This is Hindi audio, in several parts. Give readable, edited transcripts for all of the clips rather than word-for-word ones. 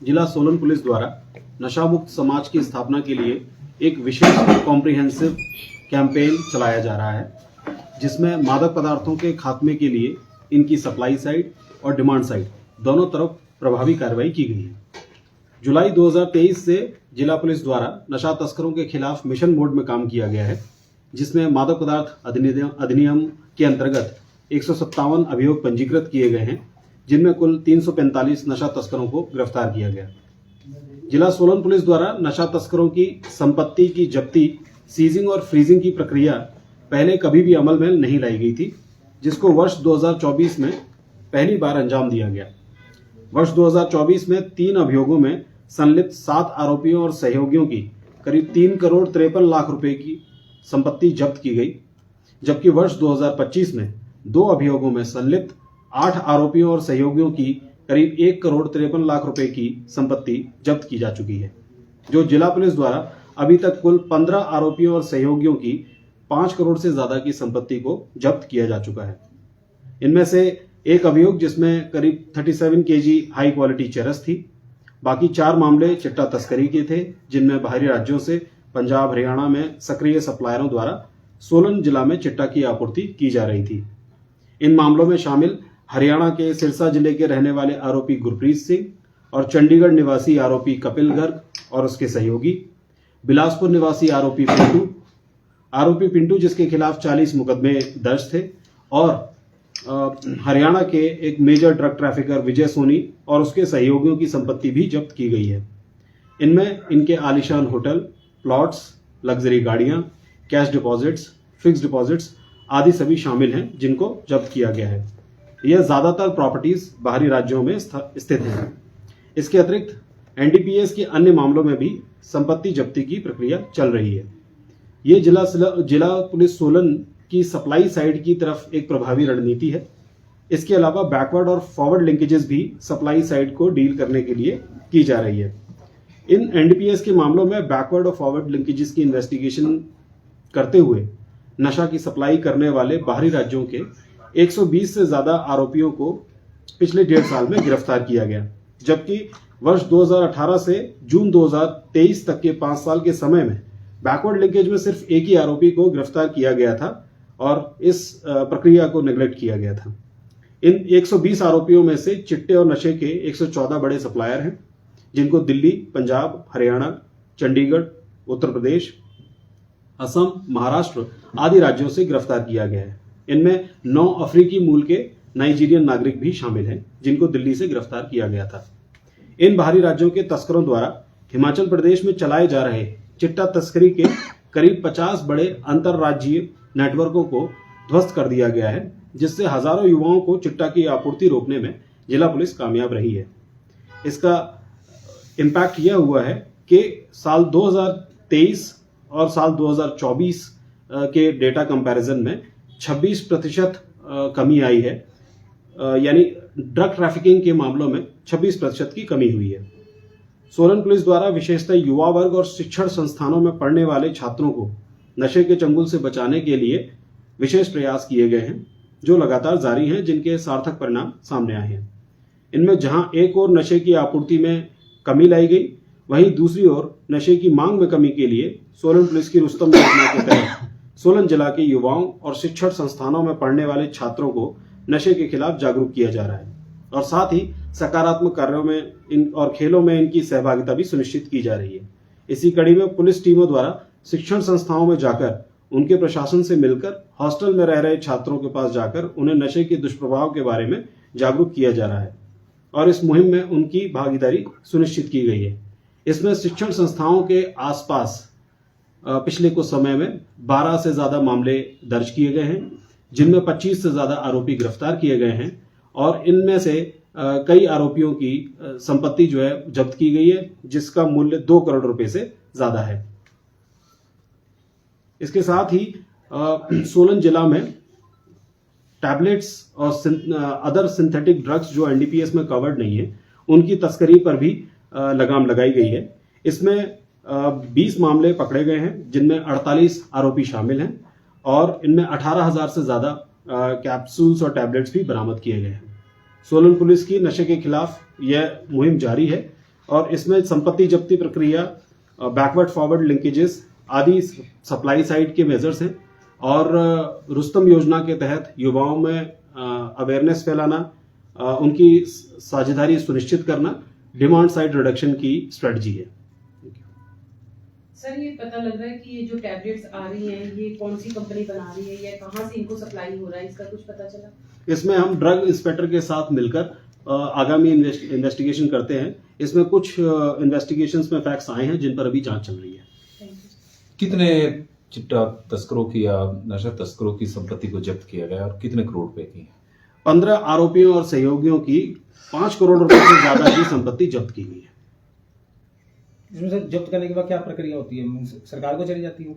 जिला सोलन पुलिस द्वारा नशा मुक्त समाज की स्थापना के लिए एक विशेष कॉम्प्रिहेंसिव कैंपेन चलाया जा रहा है, जिसमें मादक पदार्थों के खात्मे के लिए इनकी सप्लाई साइड और डिमांड साइड दोनों तरफ प्रभावी कार्रवाई की गई है। जुलाई 2023 से जिला पुलिस द्वारा नशा तस्करों के खिलाफ मिशन मोड में काम किया गया है, जिसमें मादक पदार्थ अधिनियम के अंतर्गत 157 अभियोग पंजीकृत किए गए हैं, जिनमें कुल 345 नशा तस्करों को गिरफ्तार किया गया। जिला सोलन पुलिस द्वारा नशा तस्करों की संपत्ति की जब्ती, सीजिंग और फ्रीजिंग की प्रक्रिया पहले कभी भी अमल में नहीं लाई गई थी, जिसको वर्ष 2024 में पहली बार अंजाम दिया गया। वर्ष 2024 में 3 अभियोगों में संलिप्त 7 आरोपियों और सहयोगियों की करीब 3 करोड़ 53 लाख रुपए की संपत्ति जब्त की गई, जबकि वर्ष 2025 में 2 अभियोगों में संलिप्त 8 आरोपियों और सहयोगियों की करीब 1 करोड़ 53 लाख रुपए की संपत्ति जब्त की जा चुकी है, जो जिला पुलिस द्वारा अभी तक कुल 15 आरोपियों और सहयोगियों की 5 करोड़ से ज्यादा की संपत्ति को जब्त किया जा चुका है। इनमें से एक अभियोग जिसमें करीब 37 केजी हाई क्वालिटी चरस थी। बाकी 4 मामले चिट्टा तस्करी के थे, जिनमें बाहरी राज्यों से पंजाब हरियाणा में सक्रिय सप्लायरों द्वारा सोलन जिला में चिट्टा की आपूर्ति की जा रही थी। इन मामलों में शामिल हरियाणा के सिरसा जिले के रहने वाले आरोपी गुरप्रीत सिंह और चंडीगढ़ निवासी आरोपी कपिल गर्ग और उसके सहयोगी, बिलासपुर निवासी आरोपी पिंटू जिसके खिलाफ 40 मुकदमे दर्ज थे, और हरियाणा के एक मेजर ड्रग ट्रैफिकर विजय सोनी और उसके सहयोगियों की संपत्ति भी जब्त की गई है। इनमें इनके आलीशान होटल, प्लॉट्स, लग्जरी गाड़ियां, कैश डिपॉजिट्स, फिक्स डिपॉजिट्स आदि सभी शामिल हैं, जिनको जब्त किया गया है। यह ज्यादातर प्रॉपर्टीज बाहरी राज्यों में स्थित हैं। इसके अतिरिक्त एनडीपीएस के अन्य मामलों में भी संपत्ति जब्ती की प्रक्रिया चल रही है। ये जिला पुलिस सोलन की सप्लाई साइड की तरफ एक प्रभावी रणनीति है। इसके अलावा बैकवर्ड और फॉरवर्ड लिंकेजेस भी सप्लाई साइड को डील करने के लिए की जा रही है। इन एनडीपीएस के मामलों में बैकवर्ड और फॉरवर्ड लिंकेजेस की इन्वेस्टिगेशन करते हुए नशा की सप्लाई करने वाले बाहरी राज्यों के 120 से ज्यादा आरोपियों को पिछले 1.5 साल में गिरफ्तार किया गया, जबकि वर्ष 2018 से जून 2023 तक के 5 साल के समय में बैकवर्ड लिंकेज में सिर्फ एक ही आरोपी को गिरफ्तार किया गया था और इस प्रक्रिया को नेग्लेक्ट किया गया था। इन 120 आरोपियों में से चिट्टे और नशे के 114 बड़े सप्लायर हैं, जिनको दिल्ली, पंजाब, हरियाणा, चंडीगढ़, उत्तर प्रदेश, असम, महाराष्ट्र आदि राज्यों से गिरफ्तार किया गया है। इनमें 9 अफ्रीकी मूल के नाइजीरियन नागरिक भी शामिल हैं, जिनको दिल्ली से गिरफ्तार किया गया था। इन बाहरी राज्यों के तस्करों द्वारा हिमाचल प्रदेश में चलाए जा रहे चिट्टा तस्करी के करीब 50 बड़े अंतरराज्यीय नेटवर्कों को ध्वस्त कर दिया गया है, जिससे हजारों युवाओं को चिट्टा की आपूर्ति रोकने में जिला पुलिस कामयाब रही है। इसका इम्पैक्ट यह हुआ है कि साल 2023 और साल 2024 के डेटा कंपैरिजन में 26% कमी आई है, यानी ड्रग ट्रैफिकिंग के मामलों में 26% की कमी हुई है। सोलन पुलिस द्वारा विशेषतः युवा वर्ग और शिक्षण संस्थानों में पढ़ने वाले छात्रों को नशे के चंगुल से बचाने के लिए विशेष प्रयास किए गए हैं, जो लगातार जारी हैं, जिनके सार्थक परिणाम सामने आए हैं। इनमें जहां एक ओर नशे की आपूर्ति में कमी लाई गई, वहीं दूसरी ओर नशे की मांग में कमी के लिए सोलन पुलिस की रुस्तम योजना के तहत सोलन जिला के युवाओं और शिक्षण संस्थानों में पढ़ने वाले छात्रों को नशे के खिलाफ जागरूक किया जा रहा है, और साथ ही सकारात्मक कार्यों में और खेलों में इनकी सहभागिता भी सुनिश्चित की जा रही है। इसी कड़ी में पुलिस टीमों द्वारा शिक्षण संस्थाओं में जाकर उनके प्रशासन से मिलकर हॉस्टल में रह रहे छात्रों के पास जाकर उन्हें नशे के दुष्प्रभाव के बारे में जागरूक किया जा रहा है, और इस मुहिम में उनकी भागीदारी सुनिश्चित की गई है। इसमें शिक्षण संस्थाओं के आसपास पिछले कुछ समय में 12 से ज्यादा मामले दर्ज किए गए हैं, जिनमें 25 से ज्यादा आरोपी गिरफ्तार किए गए हैं, और इनमें से कई आरोपियों की संपत्ति जो है जब्त की गई है, जिसका मूल्य 2 करोड़ रुपए से ज्यादा है। इसके साथ ही सोलन जिला में टैबलेट्स और अदर सिंथेटिक ड्रग्स जो एनडीपीएस में कवर्ड नहीं है, उनकी तस्करी पर भी लगाम लगाई गई है। इसमें 20 मामले पकड़े गए हैं, जिनमें 48 आरोपी शामिल हैं, और इनमें 18,000 से ज्यादा कैप्सूल्स और टैबलेट्स भी बरामद किए गए हैं। सोलन पुलिस की नशे के खिलाफ यह मुहिम जारी है, और इसमें संपत्ति जब्ती प्रक्रिया, बैकवर्ड फॉरवर्ड लिंकेजेस आदि सप्लाई साइड के मेजर्स हैं। और रुस्तम योजना के तहत युवाओं में अवेयरनेस फैलाना, उनकी साझेदारी सुनिश्चित करना डिमांड साइड रिडक्शन की स्ट्रेटजी है। सर, ये पता लग रहा है कि ये जो टैबलेट्स आ रही हैं ये कौन सी कंपनी बना रही है या कहाँ से इनको सप्लाई हो रहा है, इसका कुछ पता चला? इसमें हम ड्रग इंस्पेक्टर के साथ मिलकर आगामी इन्वेस्टिगेशन करते हैं। इसमें कुछ इन्वेस्टिगेशंस में फैक्ट्स आए हैं जिन पर अभी जांच चल रही है। कितने चिट्टा तस्करों की या नशा तस्करों की संपत्ति को जब्त किया गया और कितने करोड़ रुपए की? 15 आरोपियों और सहयोगियों की 5 करोड़ रुपए से ज्यादा की संपत्ति जब्त की गई है। इसमें से जब्त करने के बाद क्या प्रक्रिया होती है? सरकार को चली जाती है?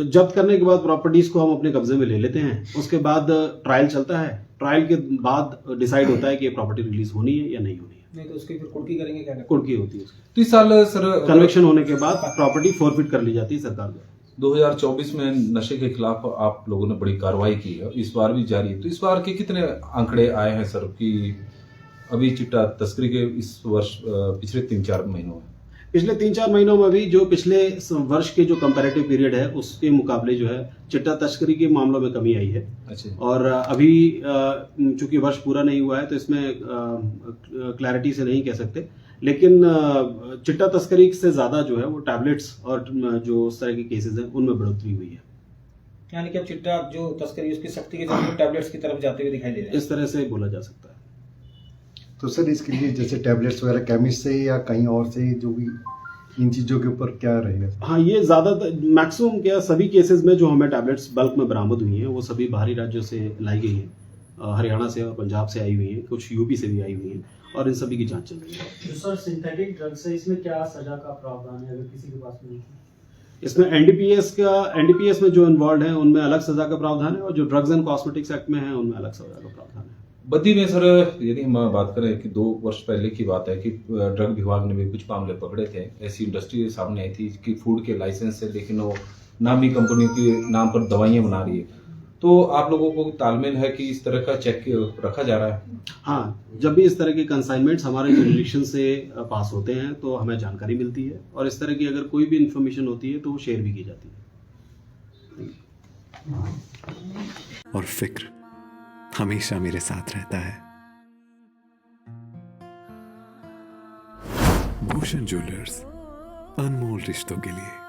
जब्त करने के बाद प्रॉपर्टीज को हम अपने कब्जे में ले लेते हैं। उसके बाद ट्रायल चलता है। ट्रायल के बाद डिसाइड होता है कि ये प्रॉपर्टी रिलीज होनी है या नहीं होनी है। नहीं तो उसकी फिर कुर्की करेंगे, क्या करेंगे? कुर्की होती है उसकी। तो इस साल सर कन्विक्शन होने के बाद प्रॉपर्टी फोरफिट कर ली जाती है सरकार द्वारा। 2024 में नशे के खिलाफ आप लोगों ने बड़ी कार्रवाई की है, इस बार भी जारी है। तो इस बार के कितने आंकड़े आए हैं सर कि अभी चिट्टा तस्करी के इस वर्ष पिछले 3-4 महीनों में? पिछले 3-4 महीनों में भी जो पिछले वर्ष के जो कंपैरेटिव पीरियड है उसके मुकाबले जो है चिट्टा तस्करी के मामलों में कमी आई है। अच्छा। और अभी चूंकि वर्ष पूरा नहीं हुआ है तो इसमें क्लैरिटी से नहीं कह सकते, लेकिन चिट्टा तस्करी से ज्यादा जो है वो टैबलेट्स और जो उस तरह के केसेस हैं उनमें बढ़ोतरी हुई है। यानी कि अब चिट्टा जो तस्करी उसकी सख्ती के जरिए टैबलेट्स की तरफ जाते हुए दिखाई दे रहा है। इस तरह से बोला जा सकता है। तो सर इसके लिए जैसे टैबलेट्स वगैरह केमिस्ट से या कहीं और से, जो भी इन चीज़ों के ऊपर क्या रहेगा? हाँ, ये ज़्यादातर मैक्सिमम क्या सभी केसेस में जो हमें टैबलेट्स बल्क में बरामद हुई हैं वो सभी बाहरी राज्यों से लाई गई हैं। हरियाणा से और पंजाब से आई हुई हैं, कुछ यूपी से भी आई हुई हैं और इन सभी की जांच चल रही है। जो सर सिंथेटिक ड्रग्स है इसमें क्या सजा का प्रावधान है अगर किसी के पास में? इसमें एनडीपीएस में जो इन्वॉल्व है उनमें अलग सजा का प्रावधान है और जो ड्रग्स एंड कॉस्मेटिक्स एक्ट में है उनमें अलग सजा का प्रावधान है। बद्दी में सर यदि हम बात करें कि 2 वर्ष पहले की बात है कि ड्रग विभाग ने भी कुछ मामले पकड़े थे। ऐसी इंडस्ट्री सामने आई थी कि फूड के लाइसेंस से, लेकिन वो नामी कंपनियों के नाम पर दवाइयां बना रही है। तो आप लोगों को तालमेल है कि इस तरह का चेक रखा जा रहा है? हाँ, जब भी इस तरह के कंसाइनमेंट्स हमारे जुरिडिक्शन से पास होते हैं तो हमें जानकारी मिलती है और इस तरह की अगर कोई भी इंफॉर्मेशन होती है तो वो शेयर भी की जाती है। और फिक्र हमेशा मेरे साथ रहता है। भूषण ज्वेलर्स, अनमोल रिश्तों के लिए।